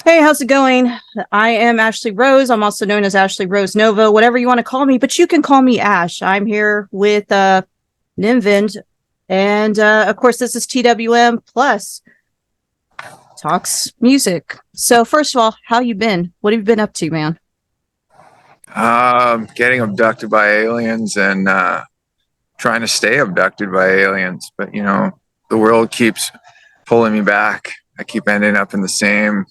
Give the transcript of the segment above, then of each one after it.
Hey, how's it going? I am Ashley Rose. I'm also known as Ashley Rose Nova, whatever you want to call me, but you can call me Ash. I'm here with Nim Vind. And of course, this is TWM Plus Talks Music. So, first of all, how you been? What have you been up to, man? Getting abducted by aliens and trying to stay abducted by aliens. But, the world keeps pulling me back. I keep ending up in the same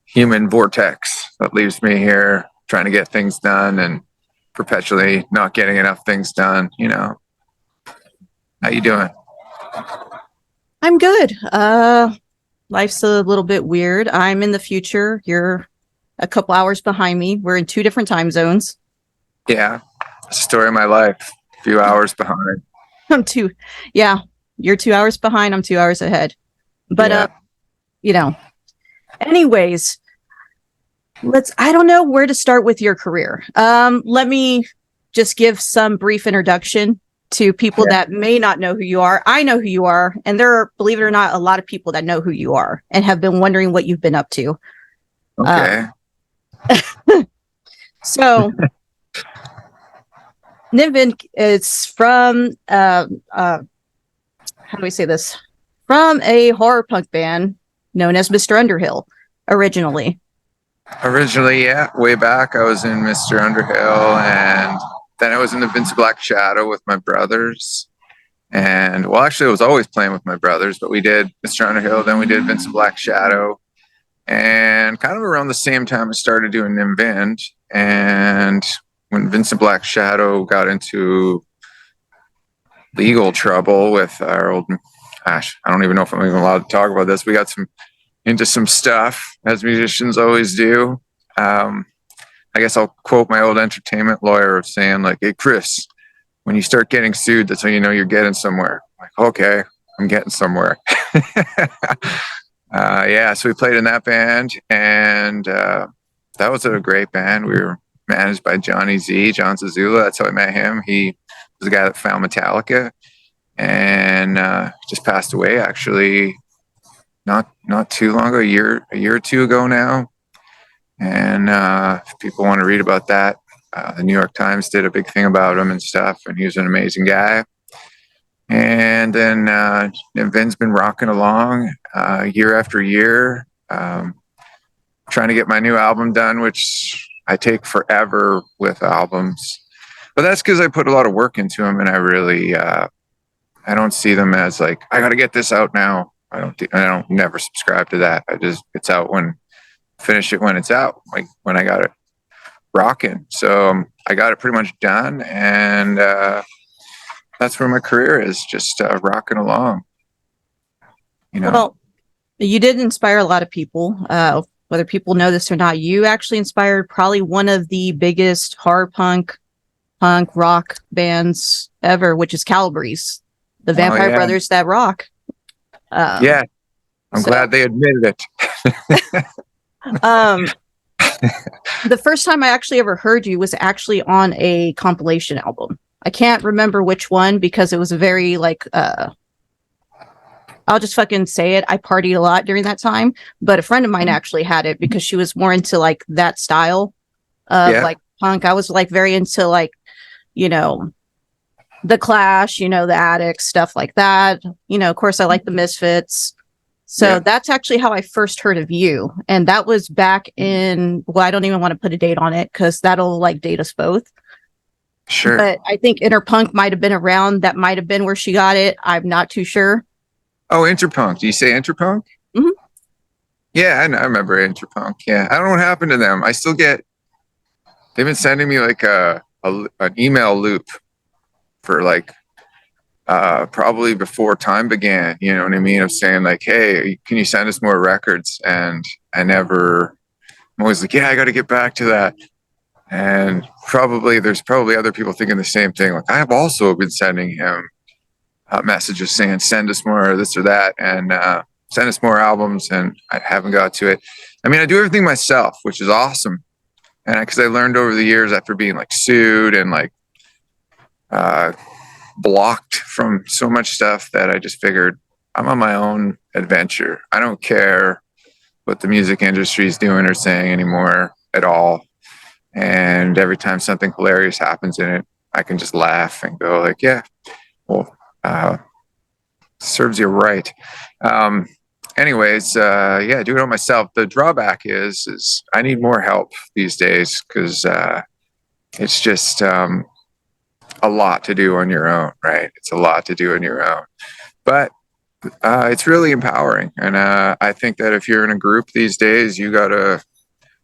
human vortex that leaves me here trying to get things done and perpetually not getting enough things done. How you doing? I'm good. Life's a little bit weird. I'm in the future. You're a couple hours behind me. We're in two different time zones. Yeah, it's the story of my life. A few hours behind. I'm two, yeah, you're 2 hours behind. I'm 2 hours ahead. But Yeah. you know, anyways, I don't know where to start with your career. Let me just give some brief introduction to people Yeah. that may not know who you are. I know who you are, and there are, believe it or not, a lot of people that know who you are and have been wondering what you've been up to. Okay. So Nim Vind is from how do we say this? From a horror punk band known as Mr. Underhill originally. Originally, yeah, way back, I was in Mr. Underhill, and then I was in the Vince Black Shadow with my brothers. And well, actually, I was always playing with my brothers, but we did Mr. Underhill, then we did Vince Black Shadow, and kind of around the same time, I started doing Nim Vind. And when Vincent Black Shadow got into legal trouble with our old, gosh, I don't even know if I'm even allowed to talk about this. We got into some stuff, as musicians always do. I guess I'll quote my old entertainment lawyer of saying, like, "Hey, Chris, when you start getting sued, that's how you know you're getting somewhere." I'm like, okay, I'm getting somewhere. Yeah, so we played in that band, and that was a great band. We were managed by John Zazula. That's how I met him. He was the guy that found Metallica, and just passed away actually not too long ago, a year or two ago now. And if people want to read about that, the New York Times did a big thing about him and stuff, and he was an amazing guy. And then Vin's been rocking along year after year, trying to get my new album done, which I take forever with albums. But that's because I put a lot of work into them, and I don't see them as like, I got to get this out now. I don't never subscribe to that. It's out finish it when it's out, like when I got it rocking. So I got it pretty much done, and that's where my career is, just rocking along. Well, you did inspire a lot of people. Whether people know this or not, you actually inspired probably one of the biggest horror punk rock bands ever, which is CALABRESE, the Vampire Brothers that rock. Yeah, I'm glad they admitted it. The first time I actually ever heard you was actually on a compilation album. I can't remember which one because it was a very like I'll just fucking say it. I partied a lot during that time, but a friend of mine actually had it because she was more into like that style of like punk. I was like very into like, the Clash, the Addicts, stuff like that. Of course I like the Misfits. So that's actually how I first heard of you. And that was back in, well, I don't even want to put a date on it because that'll like date us both. Sure. But I think Interpunk might have been around. That might have been where she got it. I'm not too sure. Oh, Interpunk. Do you say Interpunk? Mm-hmm. Yeah, I remember Interpunk. Yeah. I don't know what happened to them. They've been sending me like an email loop for like probably before time began, you know what I mean, of saying like, hey, can you send us more records? And I'm always like, yeah, I got to get back to that. And there's probably other people thinking the same thing. Like, I have also been sending him messages saying, send us more of this or that, and send us more albums, and I haven't got to it. I mean, I do everything myself, which is awesome. And because I learned over the years after being like sued and like blocked from so much stuff, that I just figured I'm on my own adventure. I don't care what the music industry is doing or saying anymore at all. And every time something hilarious happens in it, I can just laugh and go like, yeah, well, serves you right. Anyways, yeah, doing it myself. The drawback is I need more help these days because it's just a lot to do on your own, right? It's a lot to do on your own, but it's really empowering. And I think that if you're in a group these days, you got to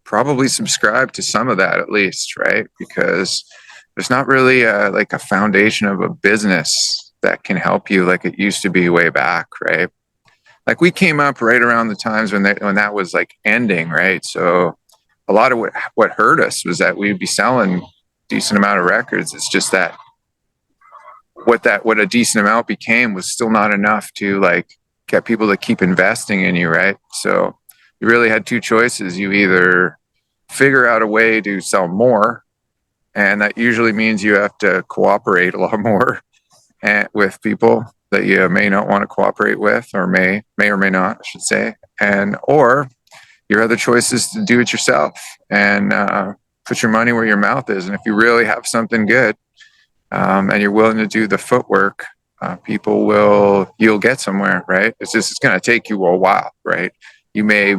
probably subscribe to some of that at least, right? Because there's not really like a foundation of a business that can help you like it used to be way back, right? Like we came up right around the times when that was like ending, right? So a lot of what hurt us was that we'd be selling decent amount of records. It's just that what a decent amount became was still not enough to like get people to keep investing in you, right? So you really had two choices. You either figure out a way to sell more, and that usually means you have to cooperate a lot more with people that you may not want to cooperate with, or may or may not, I should say. And or your other choice is to do it yourself and put your money where your mouth is. And if you really have something good, and you're willing to do the footwork, you'll get somewhere, right? It's going to take you a while, right? You may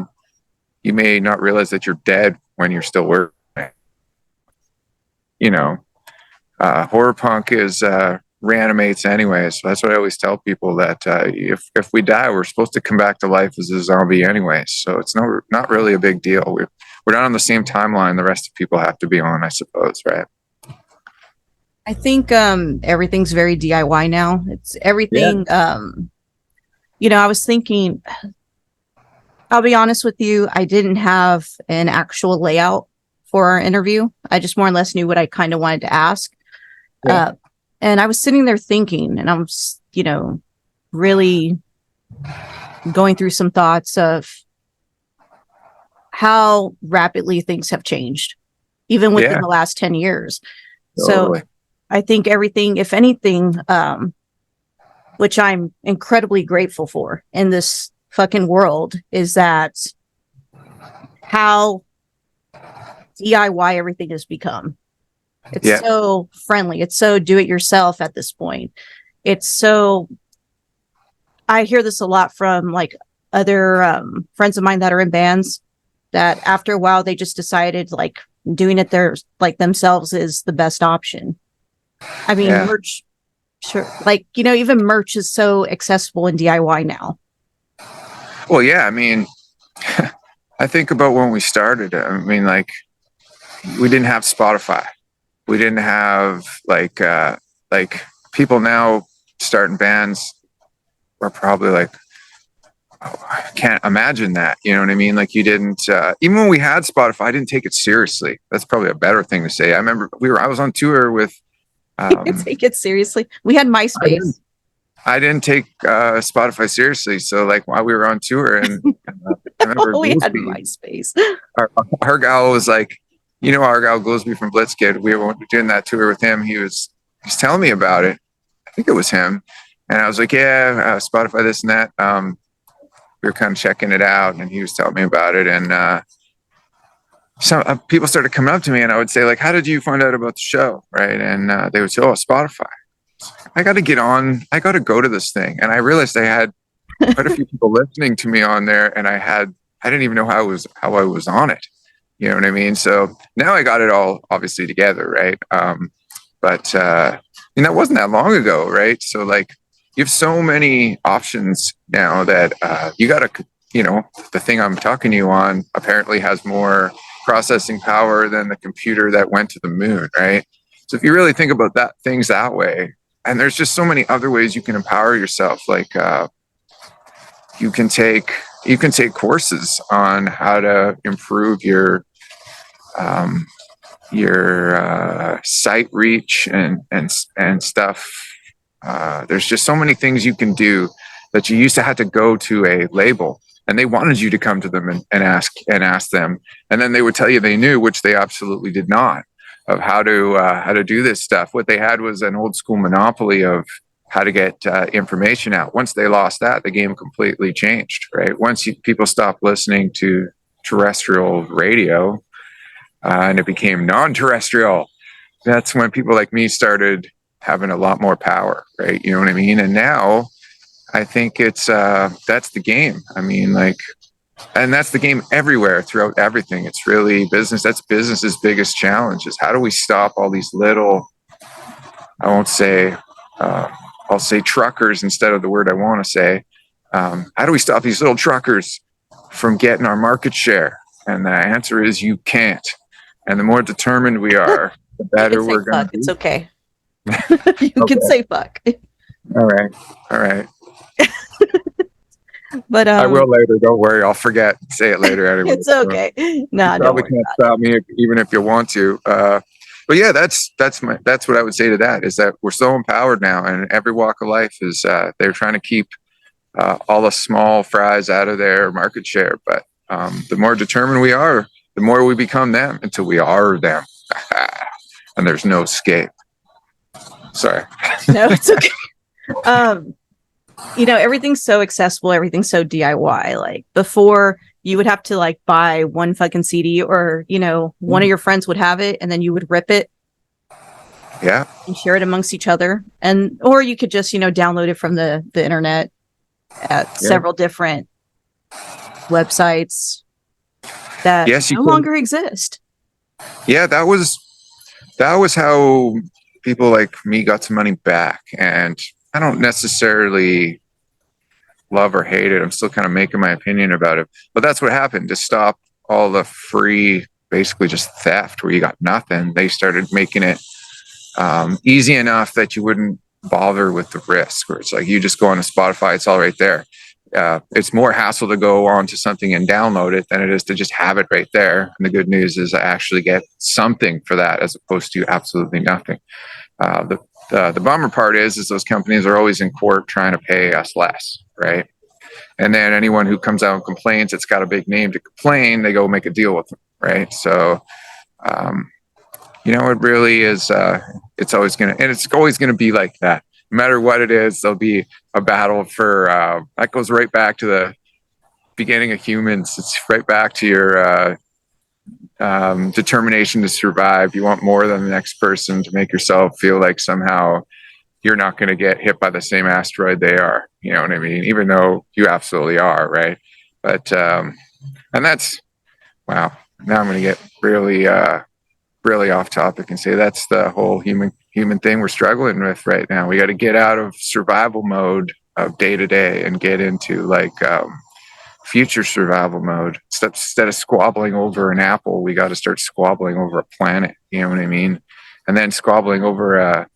not realize that you're dead when you're still working. You know, horror punk is reanimates anyway. So that's what I always tell people, that if we die, we're supposed to come back to life as a zombie anyway. So it's not really a big deal. We're not on the same timeline the rest of people have to be on, I suppose, right? I think everything's very DIY now. It's everything. Yeah. I was thinking, I'll be honest with you, I didn't have an actual layout for our interview. I just more or less knew what I kind of wanted to ask. Yeah. And I was sitting there thinking, and I was, really going through some thoughts of how rapidly things have changed, even within the last 10 years. Totally. So I think everything, if anything, which I'm incredibly grateful for in this fucking world, is that how DIY everything has become. It's so friendly. It's so do it yourself at this point. It's so, I hear this a lot from like other friends of mine that are in bands, that after a while they just decided like doing it themselves is the best option. I mean, merch, sure. Like, even merch is so accessible in DIY now. Well, yeah. I mean, I think about when we started. I mean, like, we didn't have Spotify. We didn't have like people now starting bands are probably like, oh, I can't imagine that. You know what I mean? Like you didn't, even when we had Spotify, I didn't take it seriously. That's probably a better thing to say. I remember I was on tour with, take it seriously. We had MySpace. I didn't take Spotify seriously. So like while we were on tour, and I remember we had MySpace. Our gal was like, our gal Glosby from Blitzkid. We were doing that tour with him. He's telling me about it. I think it was him. And I was like, yeah, Spotify, this and that. We were kind of checking it out, and he was telling me about it. And some people started coming up to me, and I would say, like, how did you find out about the show? Right. And they would say, oh, Spotify. I got to get on. I got to go to this thing. And I realized I had quite a few people listening to me on there, and I didn't even know how I was on it. You know what I mean? So now I got it all obviously together. Right. But that wasn't that long ago. Right. So like you have so many options now that you got to, the thing I'm talking to you on apparently has more processing power than the computer that went to the moon. Right. So if you really think about things that way, and there's just so many other ways you can empower yourself. Like you can take courses on how to improve your site reach and stuff. There's just so many things you can do that you used to have to go to a label, and they wanted you to come to them and ask them, and then they would tell you they knew, which they absolutely did not, of how to do this stuff. What they had was an old school monopoly of how to get information out. Once they lost that, the game completely changed, right? Once people stopped listening to terrestrial radio and it became non-terrestrial, that's when people like me started having a lot more power, right? You know what I mean? And now I think it's that's the game. I mean, like, and that's the game everywhere throughout everything. It's really business. That's business's biggest challenge is how do we stop all these little, I won't say, I'll say truckers instead of the word I want to say. How do we stop these little truckers from getting our market share? And the answer is you can't. And the more determined we are, the better we're going to be. It's okay. You can say fuck. All right. All right. But I will later. Don't worry. I'll forget. Say it later anyway. It's okay. No, you probably can't stop me even if you want to. But yeah, that's what I would say to that is that we're so empowered now, and every walk of life is they're trying to keep all the small fries out of their market share. But the more determined we are, the more we become them until we are them, and there's no escape. Sorry. No, it's okay. You know, everything's so accessible, everything's so DIY. Like before you would have to like buy one fucking CD or, you know, one of your friends would have it and then you would rip it. Yeah. And share it amongst each other. And, or you could just, you know, download it from the internet at several different websites that no longer exist. Yeah, that was how people like me got some money back. And I don't necessarily love or hate it. I'm still kind of making my opinion about it. But that's what happened to stop all the free, basically just theft where you got nothing. They started making it easy enough that you wouldn't bother with the risk, where it's like you just go on to Spotify, it's all right there. It's more hassle to go onto something and download it than it is to just have it right there. And the good news is I actually get something for that as opposed to absolutely nothing. The bummer part is those companies are always in court trying to pay us less, right? And then anyone who comes out and complains, it's got a big name to complain, they go make a deal with them, right? So, you know, it really is, it's always going to be like that. No matter what it is, there'll be a battle for, that goes right back to the beginning of humans. It's right back to your determination to survive. You want more than the next person to make yourself feel like somehow you're not going to get hit by the same asteroid they are. You know what I mean? Even though you absolutely are, right? But and that's wow. Now I'm going to get really off topic and say that's the whole human thing we're struggling with right now. We got to get out of survival mode of day to day and get into like future survival mode. Instead of squabbling over an apple, we got to start squabbling over a planet. You know what I mean? And then squabbling over a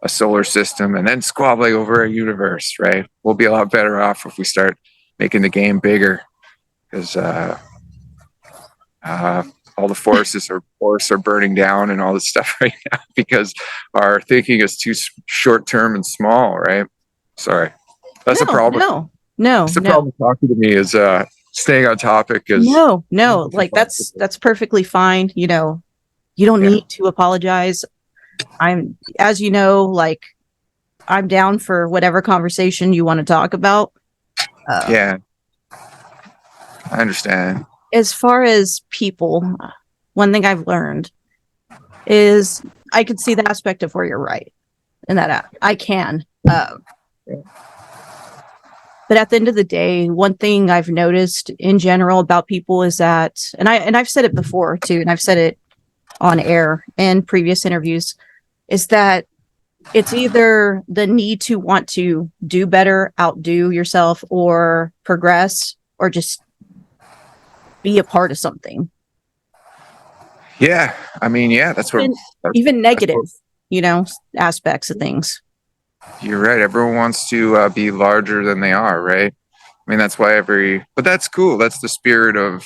solar system, and then squabbling over a universe. Right? We'll be a lot better off if we start making the game bigger, because all the forests are burning down and all this stuff right now because our thinking is too short term and small. Right? Sorry, that's the problem. No, the problem talking to me is staying on topic. Is no, like that's perfectly fine. You know, you don't need to apologize. I'm, as you know, like I'm down for whatever conversation you want to talk about. Yeah, I understand. As far as people, one thing I've learned is I could see the aspect of where you're right, and that I can. But at the end of the day, one thing I've noticed in general about people is that, and I've said it before too, and I've said it on air in previous interviews, is that it's either the need to want to do better, outdo yourself, or progress, or just be a part of something. Yeah, I mean, yeah, that's what even negative, you know, aspects of things. You're right. Everyone wants to be larger than they are, right? I mean, that's why but that's cool. That's the spirit of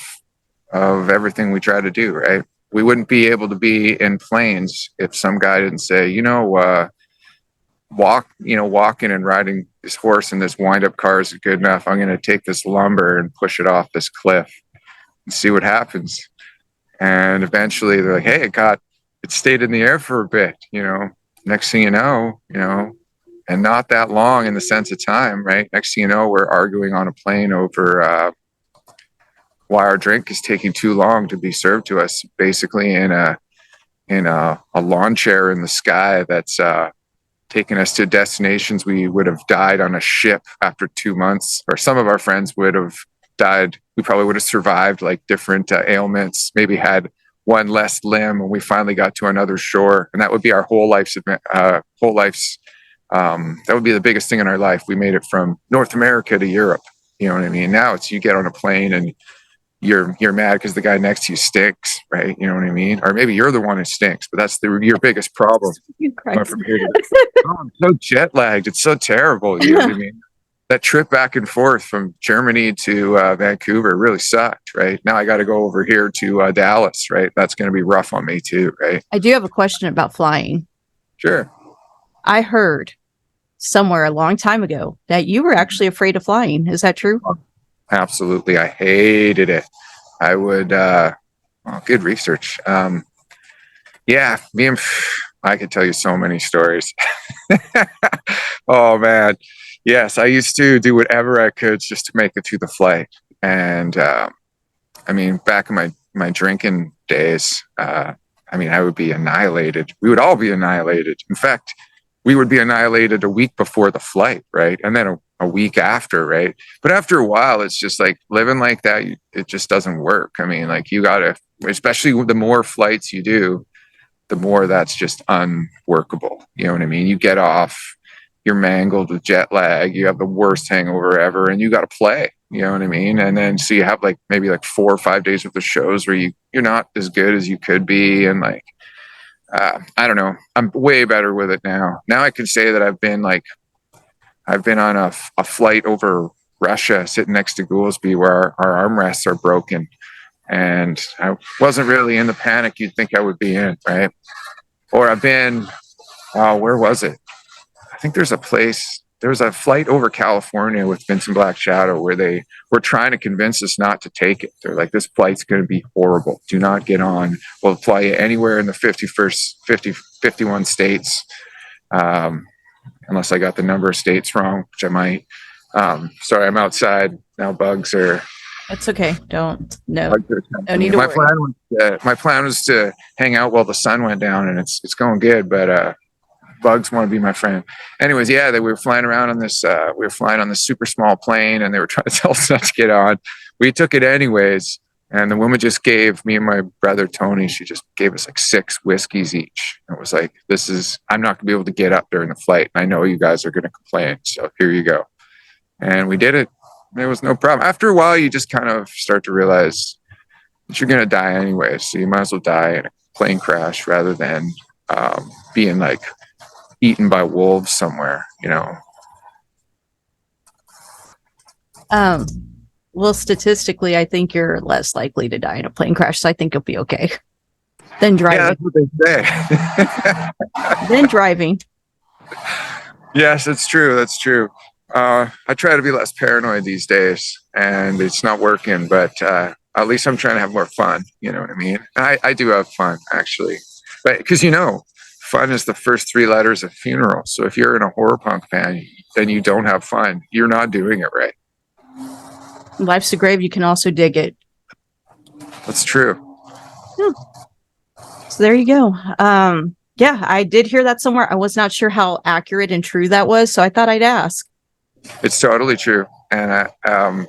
everything we try to do, right? We wouldn't be able to be in planes if some guy didn't say, walking and riding this horse in this wind-up car is good enough. I'm going to take this lumber and push it off this cliff and see what happens. And eventually they're like, hey, it stayed in the air for a bit, you know. Next thing you know, and not that long in the sense of time, right? Next thing you know, we're arguing on a plane over why our drink is taking too long to be served to us, basically in a lawn chair in the sky that's taking us to destinations we would have died on a ship after 2 months, or some of our friends would have died. We probably would have survived like different ailments, maybe had one less limb when we finally got to another shore, and that would be our whole life's that would be the biggest thing in our life. We made it from North America to Europe. You know what I mean? Now it's, you get on a plane and you're mad because the guy next to you stinks, right? You know what I mean? Or maybe you're the one who stinks, but that's your biggest problem. From here I'm so jet lagged. It's so terrible. You know what I mean? That trip back and forth from Germany to Vancouver really sucked, right? Now I got to go over here to Dallas, right? That's going to be rough on me too, right? I do have a question about flying. Sure. I heard somewhere a long time ago that you were actually afraid of flying. Is that true? Absolutely. I hated it. I would, good research. Yeah, I could tell you so many stories. Oh man. Yes, I used to do whatever I could just to make it through the flight. And I mean, back in my drinking days, I mean, I would be annihilated. We would all be annihilated. In fact, we would be annihilated a week before the flight, right? And then a week after, right? But after a while, it's just like living like that, it just doesn't work. I mean, like you gotta, especially the more flights you do, the more that's just unworkable. You know what I mean? You get off, you're mangled with jet lag, you have the worst hangover ever, and you got to play. You know what I mean? And then so you have like maybe like 4 or 5 days of the shows where you're not as good as you could be, and like I don't know. I'm way better with it now. Now I can say that I've been on a flight over Russia, sitting next to Goolsby, where our armrests are broken, and I wasn't really in the panic you'd think I would be in, right? Or I've been, where was it? I think there was a flight over California with Vincent Black Shadow where they were trying to convince us not to take it. They're like, this flight's going to be horrible. Do not get on. We'll fly you anywhere in the 51 states. Unless I got the number of states wrong, which I might. Sorry, I'm outside now. Bugs are. It's okay. Don't need to my worry. My plan was to hang out while the sun went down, and it's going good, but bugs want to be my friend. Anyways, yeah, we were flying around on this. We were flying on this super small plane, and they were trying to tell us not to get on. We took it anyways, and the woman just gave me and my brother Tony. She just gave us like 6 whiskeys each. It was like, I'm not gonna be able to get up during the flight. I know you guys are gonna complain, so here you go. And we did it. There was no problem. After a while, you just kind of start to realize that you're gonna die anyway, so you might as well die in a plane crash rather than being like eaten by wolves somewhere, you know. Well, statistically, I think you're less likely to die in a plane crash, so I think you'll be okay. Than driving. Yeah, that's what they say. Than driving. Yes, that's true. That's true. I try to be less paranoid these days, and it's not working, but at least I'm trying to have more fun. You know what I mean? I do have fun, actually. But because, fun is the first 3 letters of funeral. So if you're in a horror punk band, then you don't have fun. You're not doing it right. Life's a grave. You can also dig it. That's true. Yeah. So there you go. Yeah, I did hear that somewhere. I was not sure how accurate and true that was, so I thought I'd ask. It's totally true. And I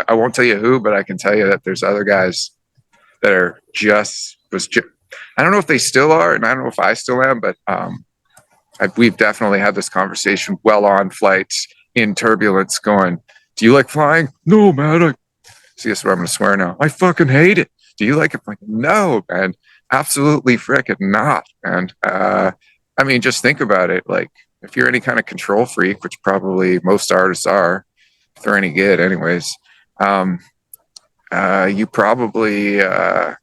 won't tell you who, but I can tell you that there's other guys that are I don't know if they still are, and I don't know if I still am, but we've definitely had this conversation well on flights in turbulence going, do you like flying? No, man. See, that's what I'm going to swear now. I fucking hate it. Do you like it? I'm like, no, man, absolutely frickin' not. And I mean, just think about it. Like, if you're any kind of control freak, which probably most artists are, if they're any good anyways, you probably, the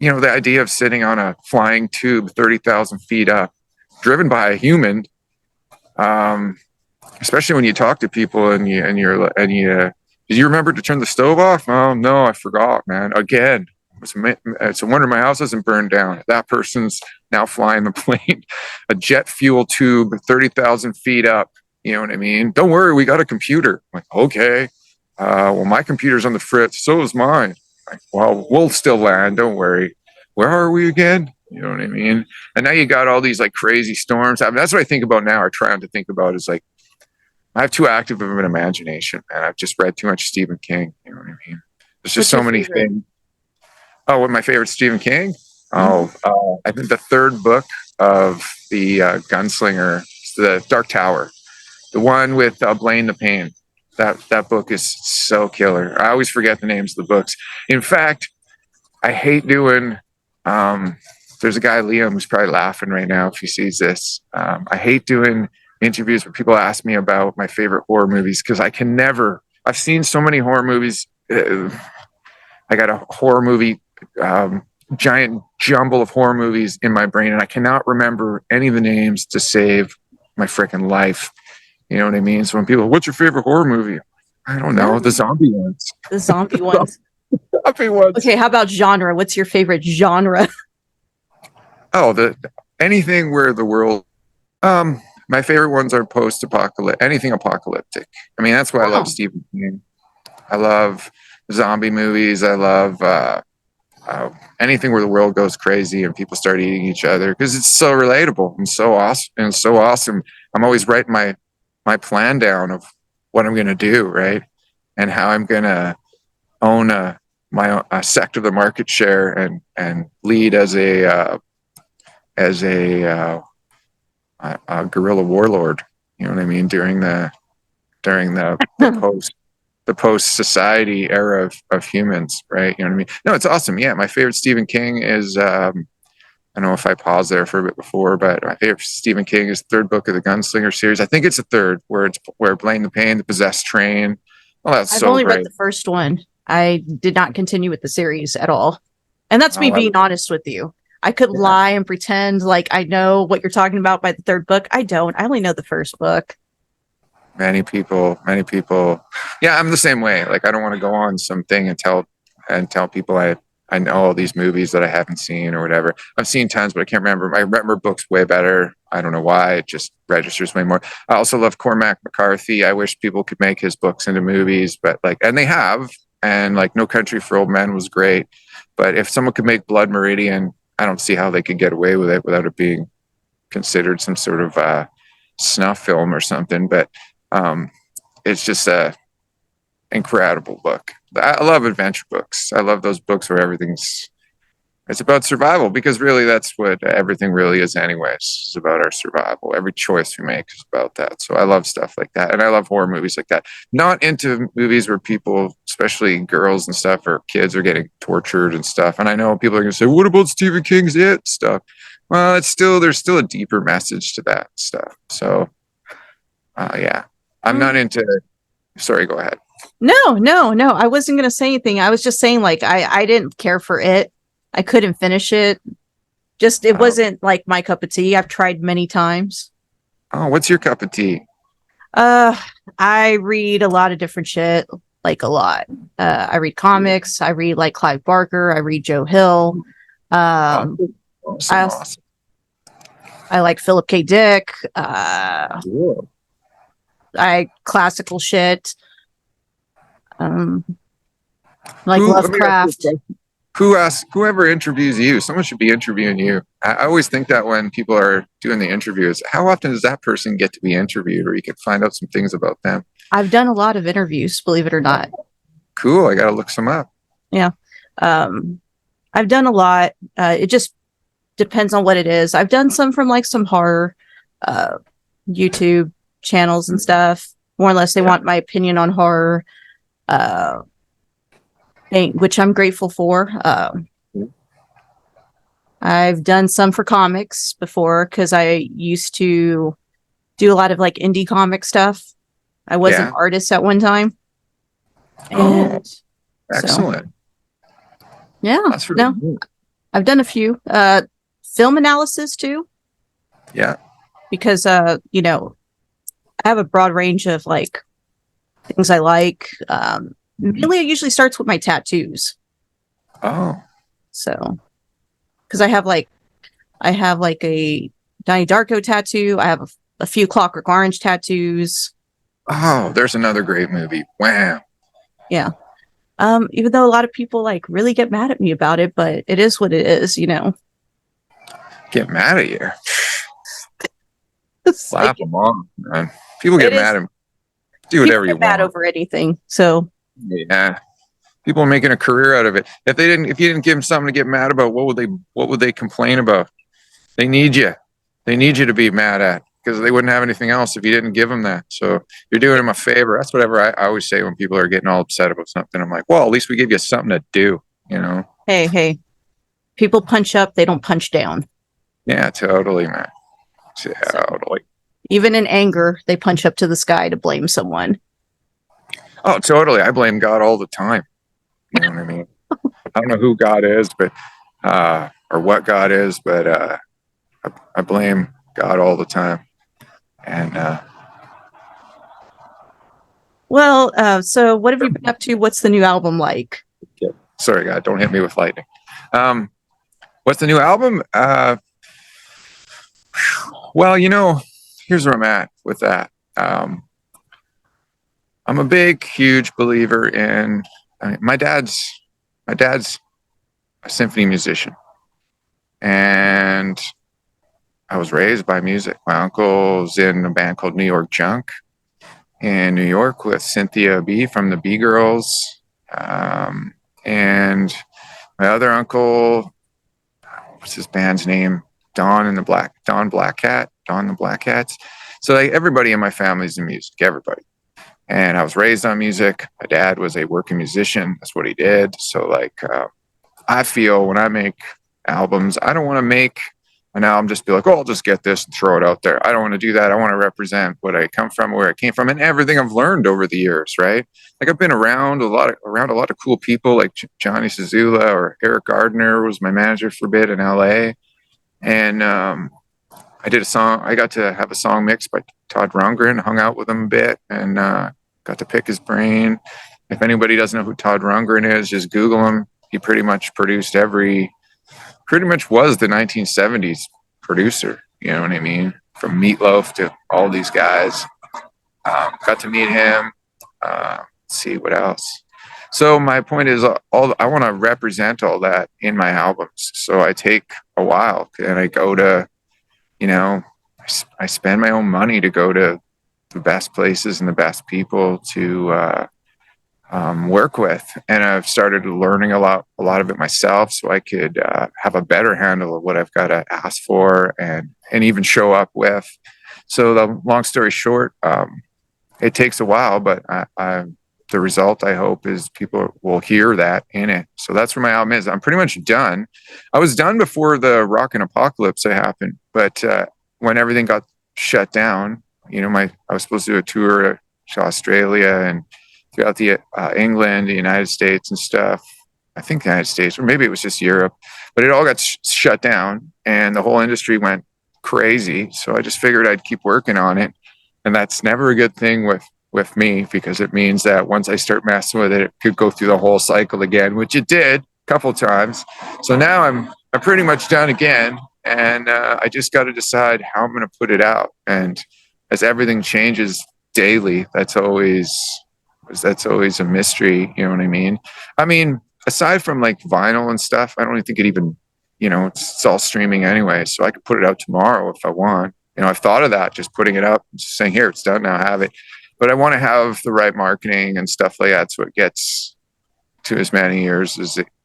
idea of sitting on a flying tube 30,000 feet up, driven by a human, especially when you talk to people and you did you remember to turn the stove off? Oh no, I forgot, man. Again, It's a wonder my house hasn't burned down. That person's now flying the plane, a jet fuel tube, 30,000 feet up. You know what I mean? Don't worry, we got a computer. I'm like, okay. Well, my computer's on the fritz. So is mine. Like, well, we'll still land. Don't worry. Where are we again? You know what I mean? And now you got all these like crazy storms. I mean, that's what I think about now, or trying to think about, is like, I have too active of an imagination, man. I've just read too much Stephen King. You know what I mean? There's just so many things. Oh, what my favorite Stephen King? I think the third book of the Gunslinger, the Dark Tower, the one with Blaine the Pain. That book is so killer. I always forget the names of the books. In fact, I hate doing. There's a guy, Liam, who's probably laughing right now if he sees this. I hate doing interviews where people ask me about my favorite horror movies, because I can never. I've seen so many horror movies. I got a horror movie, giant jumble of horror movies in my brain, and I cannot remember any of the names to save my freaking life. You know what I mean? So when people, what's your favorite horror movie? I don't know. The zombie ones. The zombie ones. Zombie ones. Okay, how about genre? What's your favorite genre? Oh, anything where the world. My favorite ones are post-apocalyptic, anything apocalyptic. I mean, that's why I love Stephen King. I love zombie movies. I love anything where the world goes crazy and people start eating each other, because it's so relatable and so awesome. I'm always writing my plan down of what I'm going to do, right, and how I'm going to own a sector of the market share and lead as a guerrilla warlord. You know what I mean? During the post society era of humans, right? You know what I mean? No, it's awesome. Yeah, my favorite Stephen King is I don't know if I paused there for a bit before, but my favorite Stephen King is the third book of the Gunslinger series. I think it's the third, where Blaine the Pain, the Possessed Train. Oh, that's I've only read the first one. I did not continue with the series at all. And that's me being honest with you. I could lie and pretend like I know what you're talking about by the third book. I don't. I only know the first book. Many people. Yeah, I'm the same way. Like, I don't want to go on something and tell people I know all these movies that I haven't seen or whatever. I've seen tons, but I can't remember. I remember books way better. I don't know why. It just registers way more. I also love Cormac McCarthy. I wish people could make his books into movies, but and they have. And like No Country for Old Men was great. But if someone could make Blood Meridian, I don't see how they could get away with it without it being considered some sort of snuff film or something. But it's just a incredible book. I love adventure books. I love those books where it's about survival, because really that's what everything really is anyways. It's about our survival. Every choice we make is about that. So I love stuff like that. And I love horror movies like that. Not into movies where people, especially girls and stuff, or kids, are getting tortured and stuff. And I know people are going to say, what about Stephen King's It stuff? Well, there's still a deeper message to that stuff. So yeah, I'm not into, sorry, go ahead. No. I wasn't going to say anything. I was just saying, like, I didn't care for it. I couldn't finish it. Just, it wasn't like my cup of tea. I've tried many times. Oh, what's your cup of tea? I read a lot of different shit, like a lot. I read comics. I read like Clive Barker. I read Joe Hill. Awesome. I like Philip K. Dick. Cool. I classical shit. Like Lovecraft. Whoever interviews you, someone should be interviewing you. I always think that when people are doing the interviews, how often does that person get to be interviewed, or you can find out some things about them? I've done a lot of interviews, believe it or not. Cool. I got to look some up. Yeah. I've done a lot. It just depends on what it is. I've done some from like some horror YouTube channels and stuff. More or less, they want my opinion on horror. Which I'm grateful for. I've done some for comics before, because I used to do a lot of like indie comic stuff. I was an artist at one time. And excellent. So, yeah. That's really cool. I've done a few. Film analysis too. Yeah. Because I have a broad range of like things I like. Really, it usually starts with my tattoos. Oh. So, because I have like a Donnie Darko tattoo. I have a few Clockwork Orange tattoos. Oh, there's another great movie. Wow. Yeah. Even though a lot of people like really get mad at me about it, but it is what it is, you know. Get mad at you. It's Laugh like, them off, man. People it get is. mad at me. Do People whatever you get mad want. over anything. So Yeah. People are making a career out of it. If you didn't give them something to get mad about, what would they complain about? They need you. They need you to be mad at, because they wouldn't have anything else if you didn't give them that. So you're doing them a favor. That's whatever I always say when people are getting all upset about something. I'm like, well, at least we give you something to do, you know? hey, people punch up, they don't punch down. Yeah, totally, man. So, Totally. even in anger, they punch up to the sky to blame someone. Oh, totally. I blame God all the time. You know what I mean? I don't know who God is, but or what God is, but I blame God all the time. And so what have you been up to? What's the new album like? sorry, God, don't hit me with lightning. What's the new album? Well, here's where I'm at with that. I'm a big, huge believer in. My dad's a symphony musician, and I was raised by music. My uncle was in a band called New York Junk in New York with Cynthia B from the B Girls, and my other uncle, what's his band's name? Don the Black Cats. So like everybody in my family's in music, everybody. And I was raised on music. My dad was a working musician. That's what he did. So like, I feel when I make albums, I don't want to make an album just be like, oh, I'll just get this and throw it out there. I don't want to do that. I want to represent what I come from, where I came from, and everything I've learned over the years, right? Like I've been around a lot of cool people, like Johnny Zazula or Eric Gardner was my manager for a bit in LA. And I did a song. I got to have a song mixed by Todd Rundgren, hung out with him a bit, and got to pick his brain. If anybody doesn't know who Todd Rundgren is, just Google him. He pretty much was the 1970s producer. You know what I mean? From Meatloaf to all these guys. Got to meet him. Let's see what else. So my point is, I want to represent all that in my albums. So I take a while, and I go to, I spend my own money to go to the best places and the best people to work with. And I've started learning a lot of it myself, so I could have a better handle of what I've got to ask for and even show up with. So the long story short, it takes a while, but the result, I hope, is people will hear that in it. So that's where my album is. I'm pretty much done. I was done before the Rockin' Apocalypse happened, but when everything got shut down, I was supposed to do a tour to Australia and throughout the England, the United States and stuff. I think the United States, or maybe it was just Europe, but it all got shut down and the whole industry went crazy. So I just figured I'd keep working on it. And that's never a good thing with me, because it means that once I start messing with it, it could go through the whole cycle again, which it did a couple times. So now I'm pretty much done again. And I just got to decide how I'm going to put it out. And as everything changes daily, that's always a mystery. You know what I mean? I mean, aside from like vinyl and stuff, I don't even think it even, it's all streaming anyway. So I could put it out tomorrow if I want. I've thought of that, just putting it up, just saying, here, it's done now, have it. But I want to have the right marketing and stuff like that, so it gets to as many ears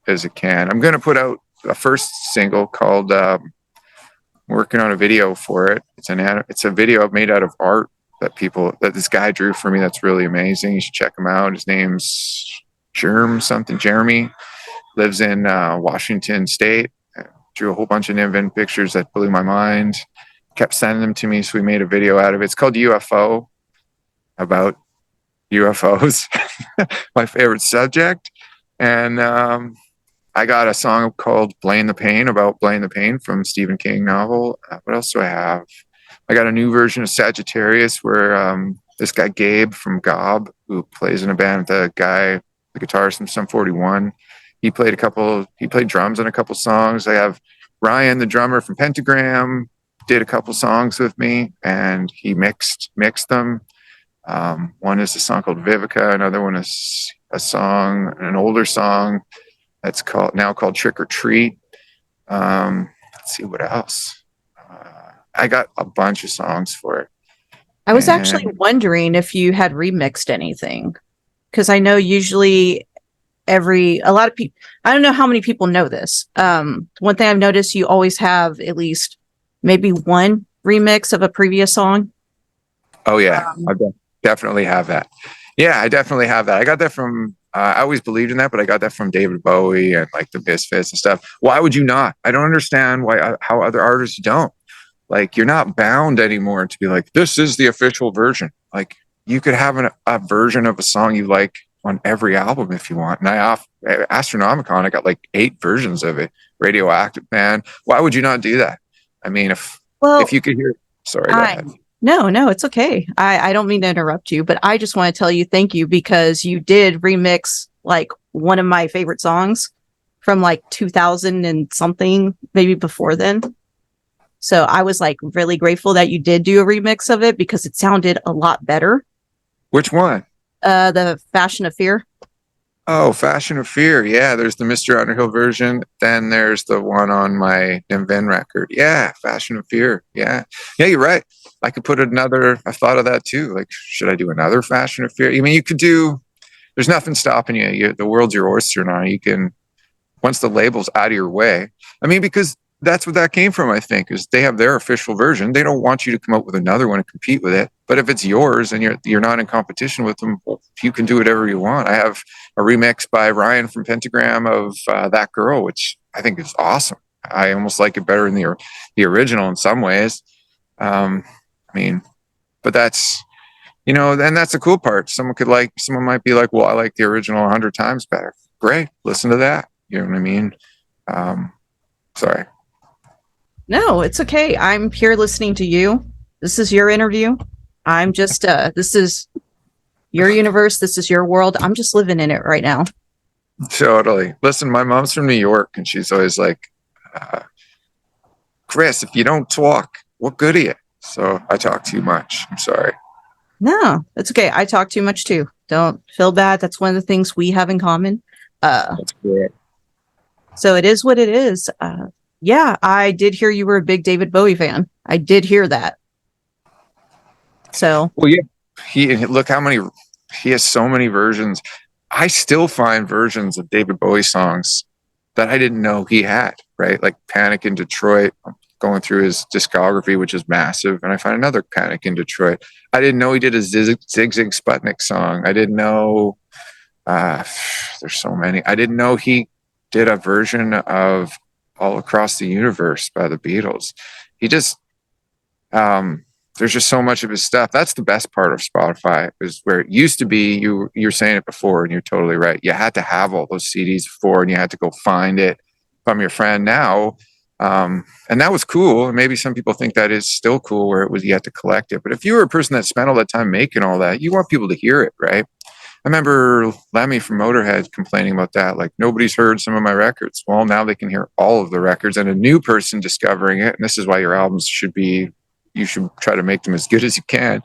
as it can. I'm going to put out a first single called working on a video for it. It's a video made out of art that this guy drew for me. That's really amazing. You should check him out. His name's Jeremy, lives in Washington State. Drew a whole bunch of Nim Vind pictures that blew my mind. Kept sending them to me, so we made a video out of it. It's called UFO, about UFOs, my favorite subject. And I got a song called Blame the Pain, about Blame the Pain from Stephen King novel. What else do I have? I got a new version of Sagittarius where this guy Gabe from Gob, who plays in a band with the guitarist from Sum 41, He played drums on a couple songs. I have Ryan, the drummer from Pentagram, did a couple songs with me, and he mixed them. One is a song called Vivica. Another one is an older song that's called Trick or Treat. Let's see what else. I got a bunch of songs for it. I was actually wondering if you had remixed anything, because I know usually a lot of people, I don't know how many people know this. One thing I've noticed, you always have at least maybe one remix of a previous song. Oh yeah, I definitely have that. Yeah, I definitely have that. I got that from, I always believed in that, but I got that from David Bowie and like the Misfits and stuff. Why would you not? I don't understand how other artists don't. Like, you're not bound anymore to be like, this is the official version. Like, you could have a version of a song you like on every album if you want. And Astronomicon, I got like 8 versions of it. Radioactive Man. Why would you not do that? I mean, if you could hear, sorry, go ahead. No, it's okay. I don't mean to interrupt you, but I just want to tell you thank you, because you did remix like one of my favorite songs from like 2000 and something, maybe before then. So I was like really grateful that you did do a remix of it, because it sounded a lot better. Which one? The Fashion of Fear. Oh, Fashion of Fear. Yeah, there's the Mr. Underhill version. Then there's the one on my Nim Vind record. Yeah, Fashion of Fear. Yeah, you're right. I could put another. I thought of that too. Like, should I do another Fashion of Fear? I mean, you could do. There's nothing stopping you. The world's your oyster now. You can, once the label's out of your way. I mean, because that's what that came from, I think, is they have their official version. They don't want you to come up with another one and compete with it. But if it's yours and you're not in competition with them, well, you can do whatever you want. I have a remix by Ryan from Pentagram of That Girl, which I think is awesome. I almost like it better than the original in some ways. I mean, but that's, and that's the cool part. Someone might be like, well, I like the original 100 times better. Great. Listen to that. You know what I mean? Sorry. No, it's okay. I'm here listening to you. This is your interview. I'm just, this is your universe. This is your world. I'm just living in it right now. Totally. Listen, my mom's from New York, and she's always like, Chris, if you don't talk, what good are you? So I talk too much. I'm sorry. No, it's okay. I talk too much too. Don't feel bad. That's one of the things we have in common. That's great. So it is what it is. Yeah, I did hear you were a big David Bowie fan. I did hear that. So, well, yeah, look how many, he has so many versions. I still find versions of David Bowie songs that I didn't know he had, right? Like Panic in Detroit. I'm going through his discography, which is massive, and I find another Panic in Detroit. I didn't know he did a Zig Zig Sputnik song. I didn't know, there's so many. I didn't know he did a version of All Across the Universe by the Beatles. He just, there's just so much of his stuff. That's the best part of Spotify, is where it used to be, you're saying it before, and you're totally right. You had to have all those CDs before, and you had to go find it from your friend. Now, and that was cool. And maybe some people think that is still cool, where it was, you had to collect it. But if you were a person that spent all that time making all that, you want people to hear it, right? I remember Lemmy from Motorhead complaining about that. Like, nobody's heard some of my records. Well, now they can hear all of the records, and a new person discovering it. And this is why your albums you should try to make them as good as you can,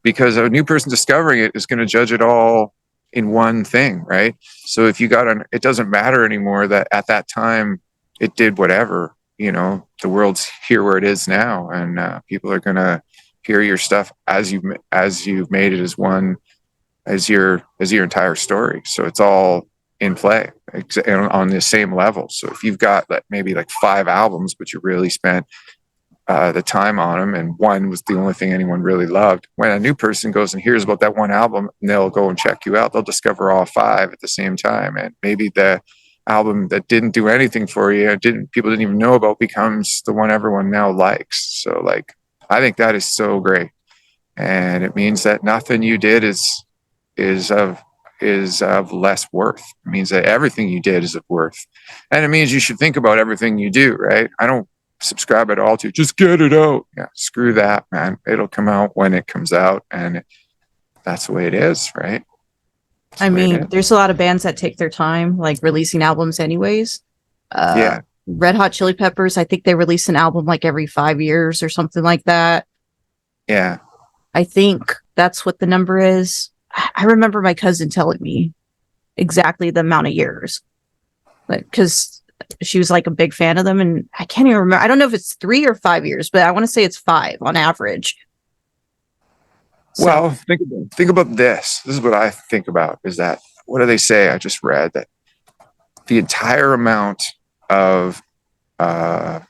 because a new person discovering it is going to judge it all in one thing, right? So if you got it doesn't matter anymore that at that time it did whatever, the world's here where it is now, and people are going to hear your stuff as you've made it as one, as your entire story. So it's all in play on the same level. So if you've got maybe like 5 albums, but you really spent the time on them, and one was the only thing anyone really loved, when a new person goes and hears about that one album, and they'll go and check you out, they'll discover all 5 at the same time. And maybe the album that didn't do anything for you, people didn't even know about, becomes the one everyone now likes. So like, I think that is so great. And it means that nothing you did is of less worth. It means that everything you did is of worth. And it means you should think about everything you do, right? I don't subscribe at all to just get it out. Yeah, screw that, man. It'll come out when it comes out, and that's the way it is, right? I mean, there's a lot of bands that take their time, like releasing albums anyways. Yeah. Red Hot Chili Peppers, I think they release an album like every 5 years or something like that. Yeah. I think that's what the number is. I remember my cousin telling me exactly the amount of years, like, because she was like a big fan of them, and I can't even remember. I don't know if it's 3 or 5 years, but I want to say it's 5 on average. So, Well, think about this. This is what I think about is that, what do they say? I just read that the entire amount of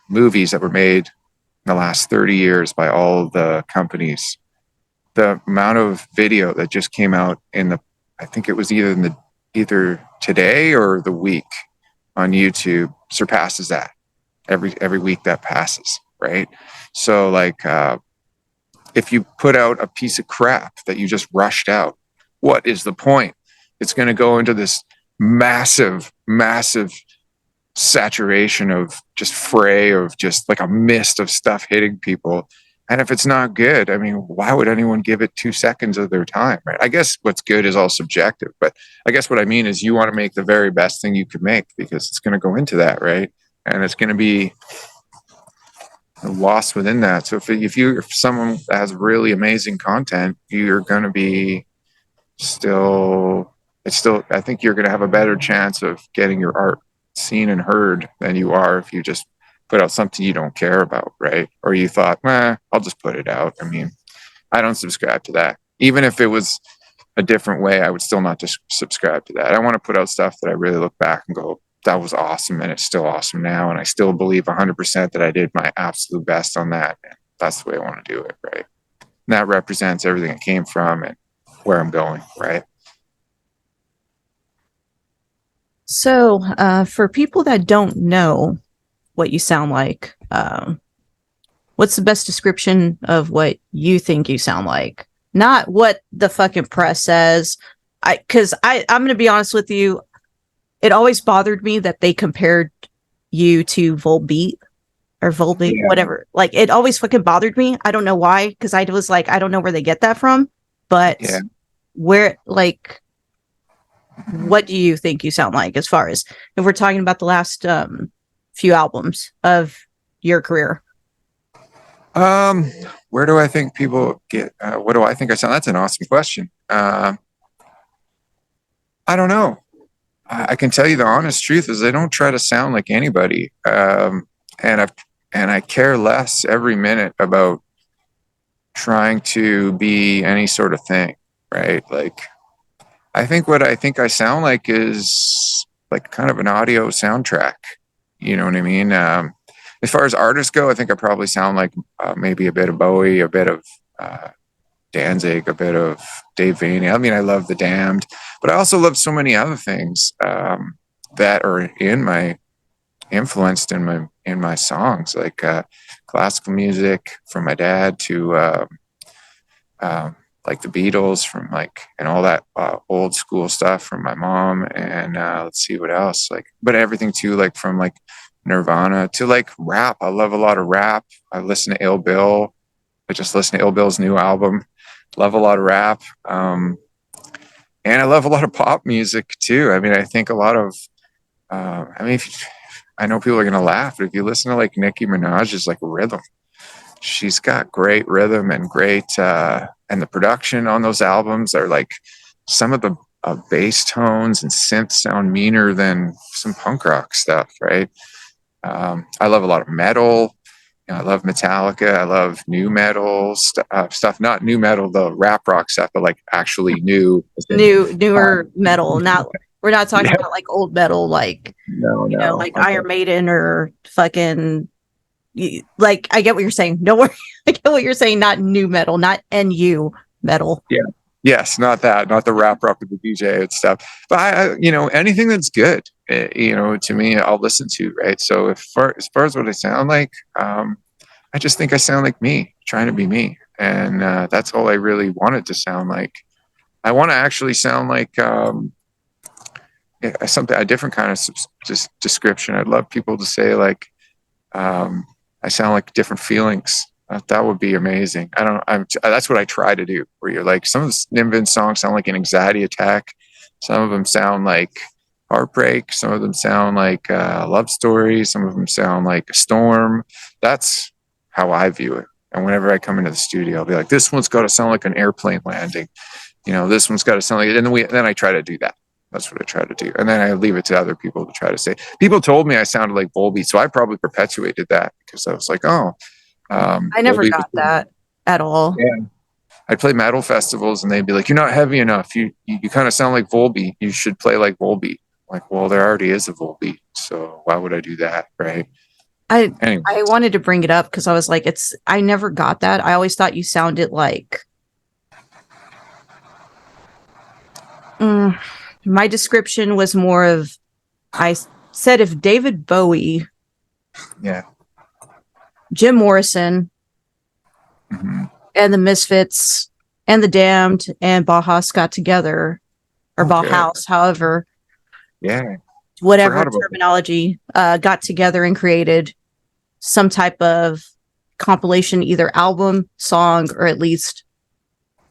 movies that were made in the last 30 years by all of the companies, the amount of video that just came out I think it was either today or the week on YouTube surpasses that every week that passes, right? So like, if you put out a piece of crap that you just rushed out, what is the point? It's going to go into this massive saturation of just fray of just like a mist of stuff hitting people. And if it's not good, I mean, why would anyone give it 2 seconds of their time, right? I guess what's good is all subjective, but I guess what I mean is you want to make the very best thing you can make, because it's going to go into that, right? And it's going to be lost within that. So if someone has really amazing content, you're going to be I think you're going to have a better chance of getting your art seen and heard than you are if you just put out something you don't care about, right? Or you thought, I'll just put it out. I mean, I don't subscribe to that. Even if it was a different way, I would still not just subscribe to that. I want to put out stuff that I really look back and go, that was awesome, and it's still awesome now, and I still believe 100% that I did my absolute best on that, and that's the way I want to do it, right? And that represents everything it came from and where I'm going, right? So, for people that don't know what you sound like, what's the best description of what you think you sound like? Not what the fucking press says. I'm going to be honest with you. It always bothered me that they compared you to Volbeat or Volbeat, whatever. Like, it always fucking bothered me. I don't know why, because I was like, I don't know where they get that from. But where, like, what do you think you sound like, as far as if we're talking about the last few albums of your career? Where do I think people get, what do I think I sound? That's an awesome question. I don't know. I can tell you the honest truth is I don't try to sound like anybody. And I care less every minute about trying to be any sort of thing, right? Like, I think what I think I sound like is like kind of an audio soundtrack. You know what I mean? As far as artists go, I think I probably sound like maybe a bit of Bowie, a bit of Danzig, a bit of Dave Vaney. I mean, I love The Damned, but I also love so many other things that are influenced in my songs, like classical music from my dad to like the Beatles and all that old school stuff from my mom, and let's see what else, but everything too, like from like Nirvana to like rap. I love a lot of rap. I listen to Ill Bill. I just listened to Ill Bill's new album. Love a lot of rap. And I love a lot of pop music too. I mean, I think a lot of, I know people are going to laugh, but if you listen to like Nicki Minaj's like rhythm, she's got great rhythm and great, and the production on those albums are like some of the bass tones and synths sound meaner than some punk rock stuff, right? I love a lot of metal. I love Metallica. I love new metal stuff, not new metal, the rap rock stuff, but like actually newer metal. We're not talking about like old metal, like, like Iron Maiden or fucking, like, I get what you're saying. Don't worry. I get what you're saying. Not new metal, not NU metal. Yeah. Yes, not that, not the rap rock with the DJ and stuff. But I anything that's good, to me, I'll listen to, right? So as far as what I sound like, I just think I sound like me, trying to be me, and that's all I really wanted to sound like. I want to actually sound like a different kind of just description. I'd love people to say like, I sound like different feelings. That would be amazing. That's what I try to do, where you're like, some of the Nim Vind songs sound like an anxiety attack. Some of them sound like heartbreak. Some of them sound like love stories. Some of them sound like a storm. That's how I view it. And whenever I come into the studio, I'll be like, this one's got to sound like an airplane landing. You know, this one's got to sound like it. And then I try to do that. That's what I try to do. And then I leave it to other people to try to say. People told me I sounded like Bowie, so I probably perpetuated that because I was like, oh. I never Bowie got that at all. Yeah. I'd play metal festivals and they'd be like, you're not heavy enough. You kind of sound like Volbeat. You should play like Volbeat. Like, well, there already is a Volbeat. So why would I do that? Right. Anyway. I wanted to bring it up because I was like, I never got that. I always thought you sounded like my description was more of, I said if David Bowie, yeah, Jim Morrison, and the Misfits and the Damned and Bauhaus got together, or Bauhaus, however, whatever terminology, got together and created some type of compilation, either album, song, or at least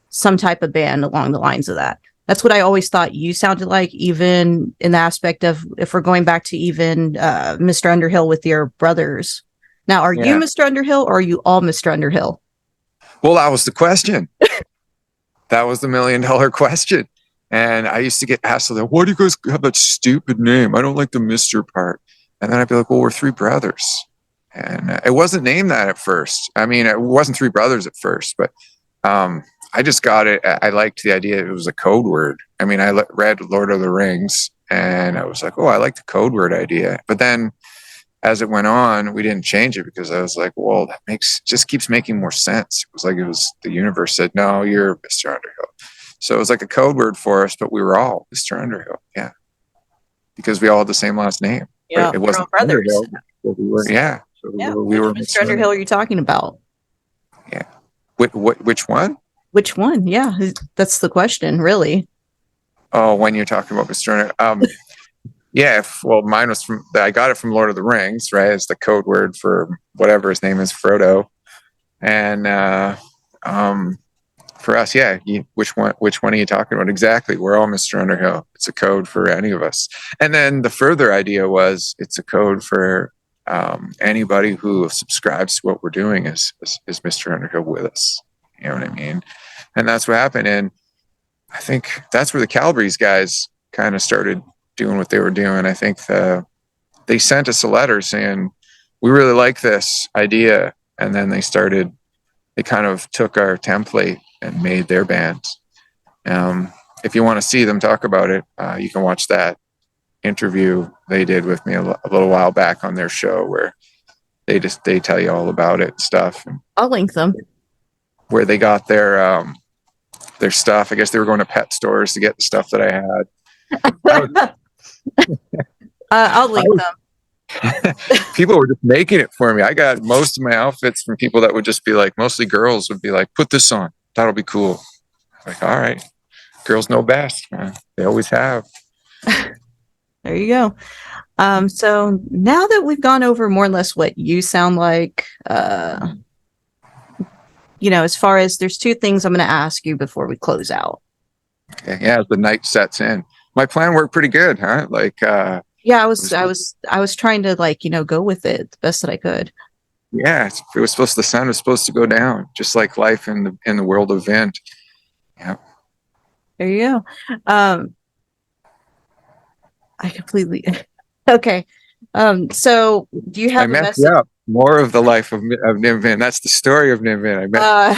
some type of band along the lines of that. That's what I always thought you sounded like, even in the aspect of, if we're going back to even Mr. Underhill with your brothers. Now, are you Mr. Underhill or are you all Mr. Underhill? Well, that was the question. That was the $1 million question. And I used to get asked, like, why do you guys have that stupid name? I don't like the Mr. part. And then I'd be like, well, we're three brothers. And it wasn't named that at first. I mean, it wasn't three brothers at first, but I just got it. I liked the idea. It was a code word. I mean, I read Lord of the Rings and I was like, oh, I like the code word idea. But then as it went on, we didn't change it because I was like, well, that just keeps making more sense. It was like the universe said, no, you're Mr. Underhill. So it was like a code word for us, but we were all Mr. Underhill. Yeah. Because we all had the same last name. Yeah. It wasn't brothers. But we were, yeah. So we were Mr. Underhill are you talking about? Yeah. Which one? Which one? Yeah. That's the question, really. Oh, when you're talking about Mr. Underhill. Yeah, well, mine was I got it from Lord of the Rings, right? It's the code word for whatever his name is, Frodo. And for us, yeah, which one are you talking about? Exactly. We're all Mr. Underhill. It's a code for any of us. And then the further idea was it's a code for anybody who subscribes to what we're doing is Mr. Underhill with us. You know what I mean? And that's what happened. And I think that's where the CALABRESE guys kind of started doing what they were doing. I think they sent us a letter saying, we really like this idea. And then they kind of took our template and made their band. If you want to see them talk about it, you can watch that interview they did with me a little while back on their show where they tell you all about it and stuff. And I'll link them. Where they got their stuff. I guess they were going to pet stores to get the stuff that I had. I'll link them. People were just making it for me. I got most of my outfits from people that would just be like, mostly girls would be like, put this on. That'll be cool. Like, all right. Girls know best, man. They always have. There you go. So now that we've gone over more or less what you sound like, as far as there's two things I'm going to ask you before we close out. Okay, yeah, as the night sets in. My plan worked pretty good, huh? Like, I was trying to go with it the best that I could. Yeah, the sun was supposed to go down, just like life in the world of Vind. Yeah. There you go. I completely okay. So do you have I messed up more of the life of Nim Vind? That's the story of Nim Vind. I met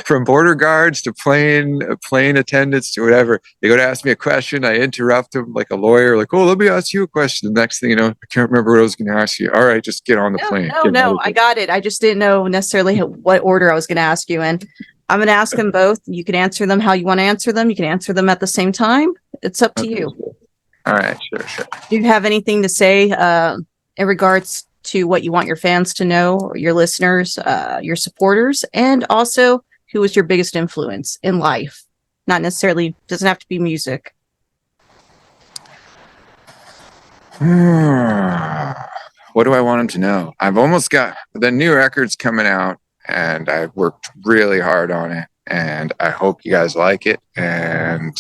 from border guards to plane attendants to whatever. They go to ask me a question. I interrupt them like a lawyer, like, oh, let me ask you a question. The next thing you know, I can't remember what I was going to ask you. All right, just get on the plane. No, I got it. I just didn't know necessarily what order I was going to ask you. And I'm going to ask them both. You can answer them how you want to answer them. You can answer them at the same time. It's up to you. All right, sure. Do you have anything to say in regards to what you want your fans to know, or your listeners, your supporters, and also who was your biggest influence in life? Not necessarily, doesn't have to be music. What do I want them to know? I've almost got the new record's coming out, and I've worked really hard on it, and I hope you guys like it. And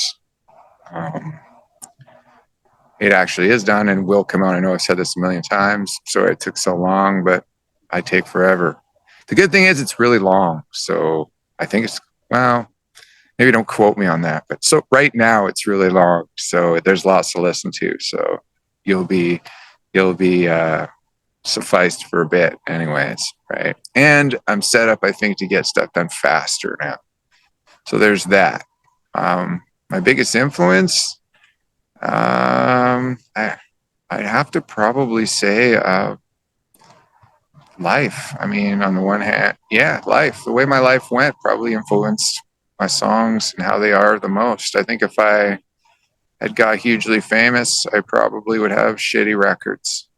it actually is done and will come out. I know I've said this a million times, so it took so long, but I take forever. The good thing is it's really long, so I think it's, well, maybe don't quote me on that, but so right now it's really long, so there's lots to listen to. So you'll be sufficed for a bit, anyways, right? And I'm set up, I think, to get stuff done faster now. So there's that. My biggest influence, I'd have to probably say life. I mean, on the one hand, yeah, life. The way my life went probably influenced my songs and how they are the most. I think if I had got hugely famous, I probably would have shitty records.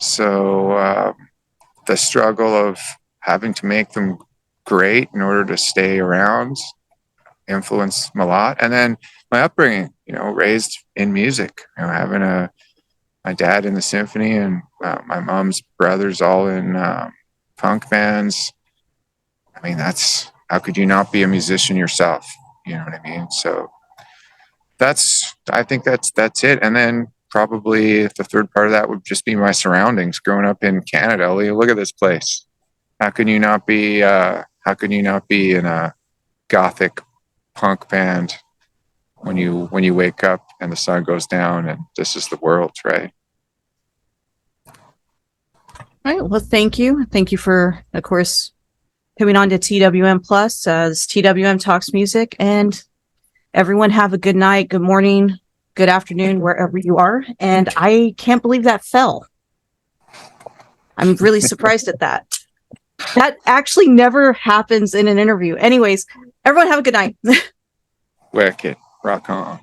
So the struggle of having to make them great in order to stay around influenced me a lot. And then my upbringing, raised in music, having my dad in the symphony and my mom's brothers all in punk bands. I mean, how could you not be a musician yourself? You know what I mean? So I think that's it. And then probably the third part of that would just be my surroundings. Growing up in Canada, look at this place. How can you not be in a gothic punk band when you wake up and the sun goes down and this is the world, right? All right. Well, thank you. Thank you for, of course, coming on to TWM Plus, this TWM Talks Music, and everyone have a good night, good morning, good afternoon, wherever you are. And I can't believe that fell. I'm really surprised at that. That actually never happens in an interview. Anyways, everyone have a good night. Wicked. Rock on.